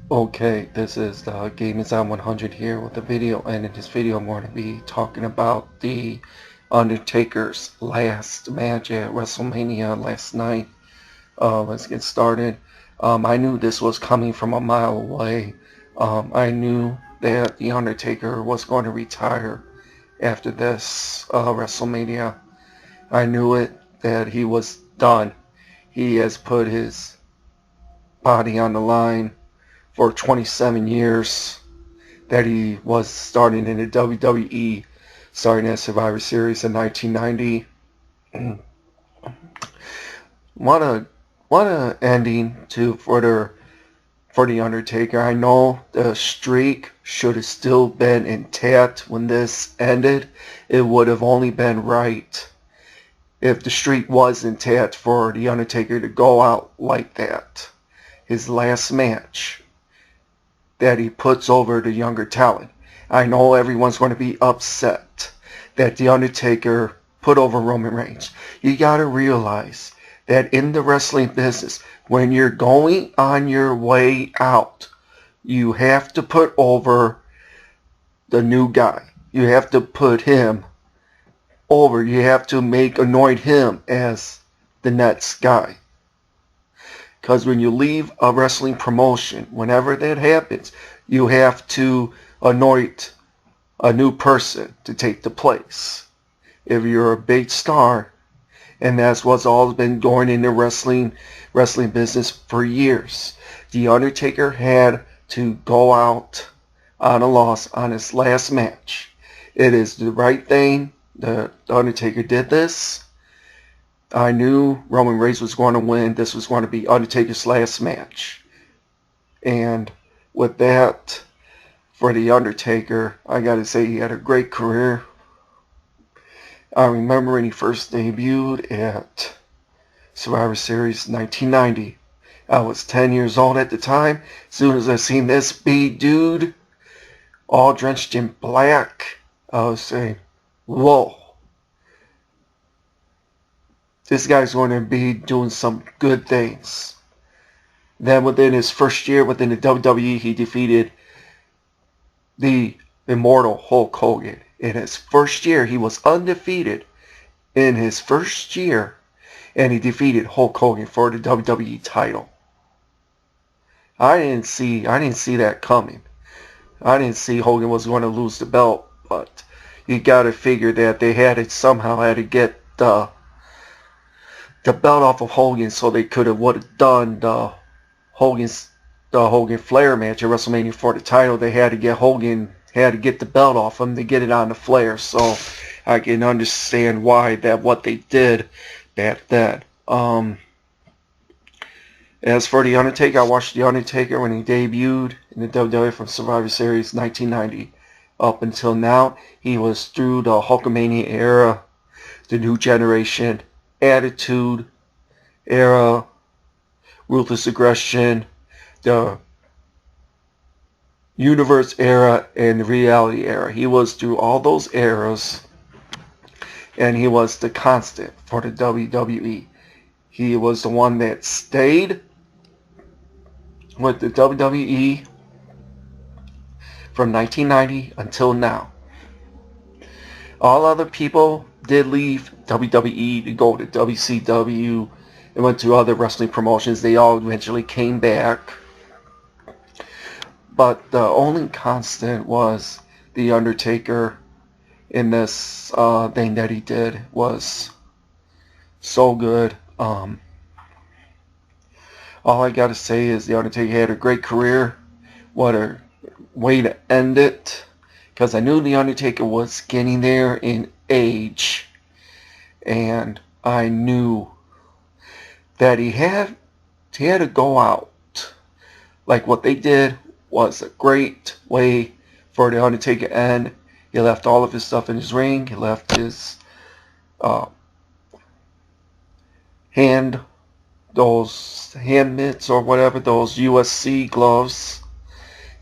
Okay, this is the Game is on 100 here with a video, and in this video I'm going to be talking about the Undertaker's last match at WrestleMania last night. Let's get started. I knew this was coming from a mile away. I knew that the Undertaker was going to retire after this WrestleMania. I knew it, that he was done. He has put his body on the line for 27 years that he was starting in the WWE, starting at Survivor Series in 1990. what a what a ending to for the Undertaker. I know the streak should have still been intact when this ended. It would have only been right if the streak was intact for the Undertaker to go out like that. His last match that he puts over the younger talent. I know everyone's going to be upset that The Undertaker put over Roman Reigns. You got to realize that in the wrestling business, when you're going on your way out, you have to put over the new guy. You have to put him over. You have to anoint him as the next guy. Because when you leave a wrestling promotion, whenever that happens, you have to anoint a new person to take the place. If you're a big star, and that's what's all been going in the wrestling business for years. The Undertaker had to go out on a loss on his last match. It is the right thing. The Undertaker did this. I knew Roman Reigns was going to win. This was going to be Undertaker's last match. And with that, for The Undertaker, I got to say he had a great career. I remember when he first debuted at Survivor Series 1990. I was 10 years old at the time. As soon as I seen this big dude, all drenched in black, I was saying, whoa. This guy's going to be doing some good things. Then within his first year within the WWE, he defeated the immortal Hulk Hogan. In his first year, he was undefeated in his first year, and he defeated Hulk Hogan for the WWE title. I didn't see that coming. I didn't see Hogan was going to lose the belt, but you got to figure that they somehow had to get the belt off of Hogan, so they could have would have done the Hogan Flair match at WrestleMania for the title. They had to get the belt off him to get it on the Flair. So I can understand why what they did back then. As for The Undertaker, I watched The Undertaker when he debuted in the WWE from Survivor Series 1990. Up until now, he was through the Hulkamania era, the New Generation, Attitude era, Ruthless Aggression, the Universe era, and the Reality era. He was through all those eras, and he was the constant for the WWE. He was the one that stayed with the WWE from 1990 until now. All other people did leave WWE to go to WCW and went to other wrestling promotions. They all eventually came back. But the only constant was The Undertaker in this thing that he did was so good. All I got to say is The Undertaker had a great career. What a way to end it. Because I knew The Undertaker was getting there in age. And I knew that he had to go out. Like what they did was a great way for The Undertaker to end. He left all of his stuff in his ring. He left his those hand mitts or whatever, those USC gloves.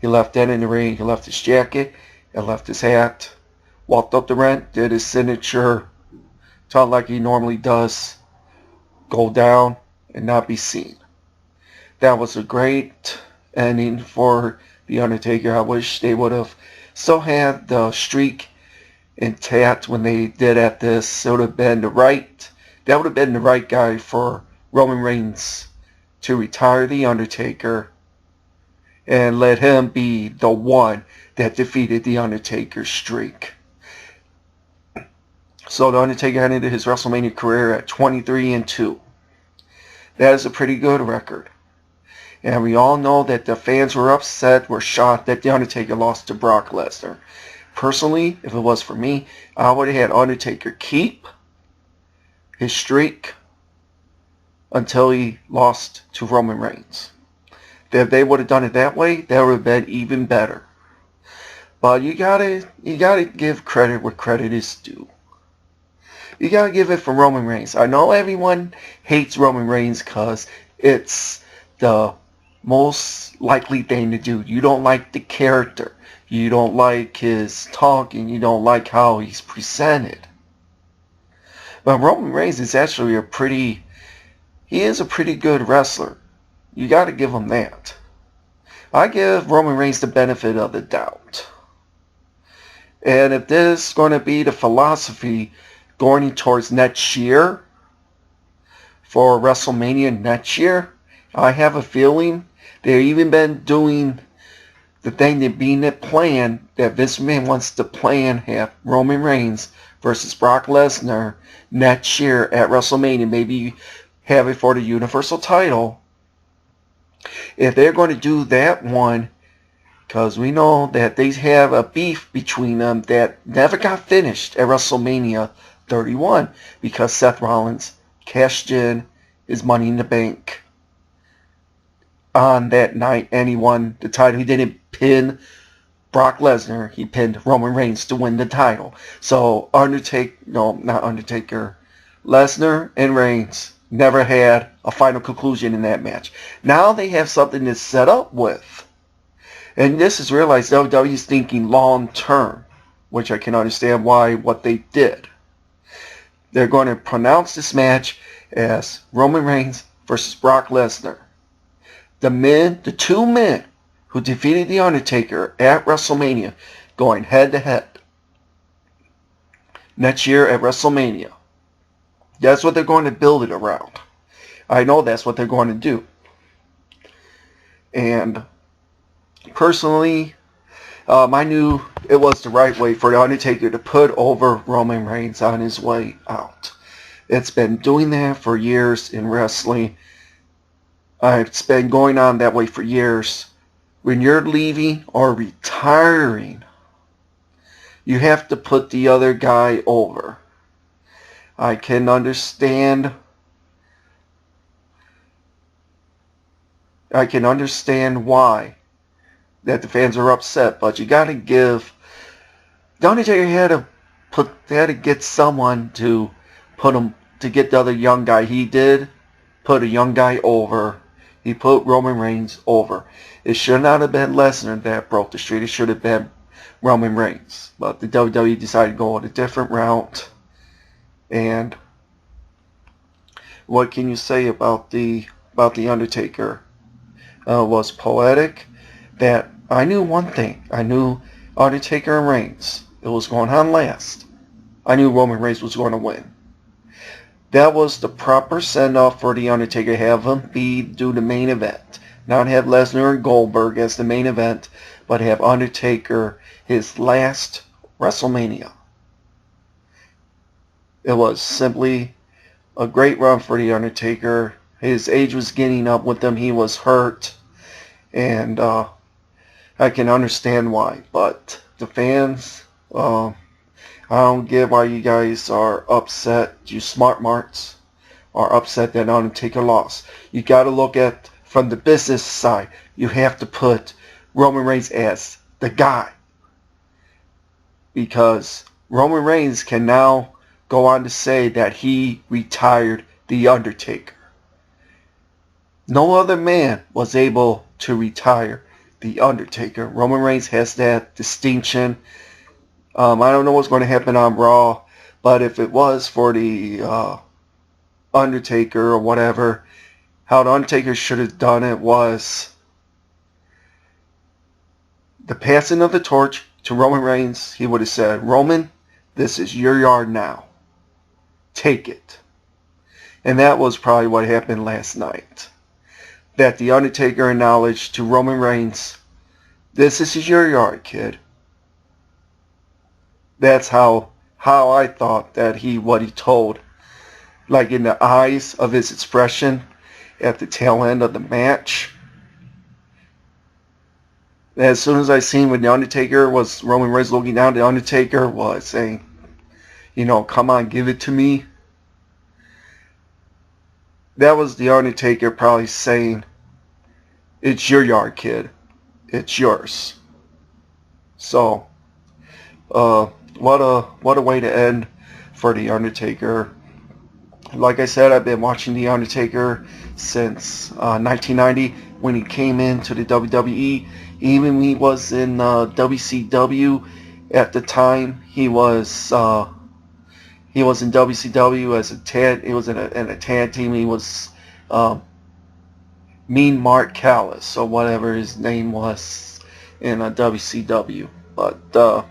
He left that in the ring. He left his jacket. He left his hat. Walked up the ramp, did his signature, talk like he normally does, go down and not be seen. That was a great ending for The Undertaker. I wish they would have still had the streak intact when they did at this. It would have been that would have been the right guy for Roman Reigns to retire The Undertaker and let him be the one that defeated The Undertaker's streak. So The Undertaker ended his WrestleMania career at 23-2. That is a pretty good record. And we all know that the fans were upset, were shocked that The Undertaker lost to Brock Lesnar. Personally, if it was for me, I would have had Undertaker keep his streak until he lost to Roman Reigns. If they would have done it that way, that would have been even better. But you gotta give credit where credit is due. You gotta give it for Roman Reigns. I know everyone hates Roman Reigns because it's the most likely thing to do. You don't like the character. You don't like his talking. You don't like how he's presented. But Roman Reigns is actually he is a pretty good wrestler. You gotta give him that. I give Roman Reigns the benefit of the doubt. And if this is going to be the philosophy going towards next year, for WrestleMania next year, I have a feeling they've even been doing the thing that being it planned that Vince McMahon wants to plan have Roman Reigns versus Brock Lesnar next year at WrestleMania. Maybe have it for the Universal title. If they're going to do that one, because we know that they have a beef between them that never got finished at WrestleMania 31 because Seth Rollins cashed in his Money in the Bank on that night and he won the title. He didn't pin Brock Lesnar. He pinned Roman Reigns to win the title. So Lesnar and Reigns never had a final conclusion in that match. Now they have something to set up with. And this is realized WWE is thinking long term, which I can understand what they did. They're going to pronounce this match as Roman Reigns versus Brock Lesnar. The two men who defeated The Undertaker at WrestleMania going head to head next year at WrestleMania. That's what they're going to build it around. I know that's what they're going to do. And personally, I knew it was the right way for The Undertaker to put over Roman Reigns on his way out. It's been doing that for years in wrestling. It's been going on that way for years. When you're leaving or retiring, you have to put the other guy over. I can understand why that the fans are upset, but you gotta give The Undertaker had to get someone to get the other young guy. He did put a young guy over. He put Roman Reigns over. It should not have been Lesnar that broke the streak. It should have been Roman Reigns. But the WWE decided to go on a different route. And what can you say about the Undertaker? Was poetic. That I knew one thing. I knew Undertaker and Reigns. It was going on last. I knew Roman Reigns was going to win. That was the proper send-off for The Undertaker. Have him do the main event. Not have Lesnar and Goldberg as the main event, but have Undertaker his last WrestleMania. It was simply a great run for The Undertaker. His age was getting up with him. He was hurt. And I can understand why. But the fans, I don't get why you guys are upset. You smart marks are upset that Undertaker lost. You got to look at from the business side. You have to put Roman Reigns as the guy. Because Roman Reigns can now go on to say that he retired The Undertaker. No other man was able to retire The Undertaker. Roman Reigns has that distinction. I don't know what's going to happen on Raw, but if it was for the Undertaker or whatever, how The Undertaker should have done it was the passing of the torch to Roman Reigns, he would have said, Roman, this is your yard now. Take it. And that was probably what happened last night. That The Undertaker acknowledged to Roman Reigns, this is your yard, kid. That's how I thought that what he told. Like in the eyes of his expression at the tail end of the match. As soon as I seen when The Undertaker was Roman Reigns looking down, The Undertaker was saying, come on, give it to me. That was The Undertaker probably saying, it's your yard, kid. It's yours. So, what a way to end for The Undertaker. Like I said, I've been watching The Undertaker since 1990 when he came into the WWE. Even when he was in WCW at the time, he was in WCW as a tag. He was in a tag team. He was Mean Mark Callis or whatever his name was in WCW. But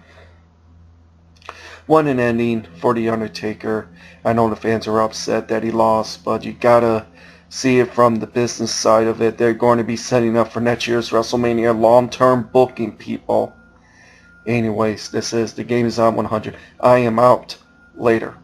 what an ending for The Undertaker. I know the fans are upset that he lost, but you gotta see it from the business side of it. They're going to be setting up for next year's WrestleMania long-term booking, people. Anyways, this is The Game Is On 100. I am out. Later.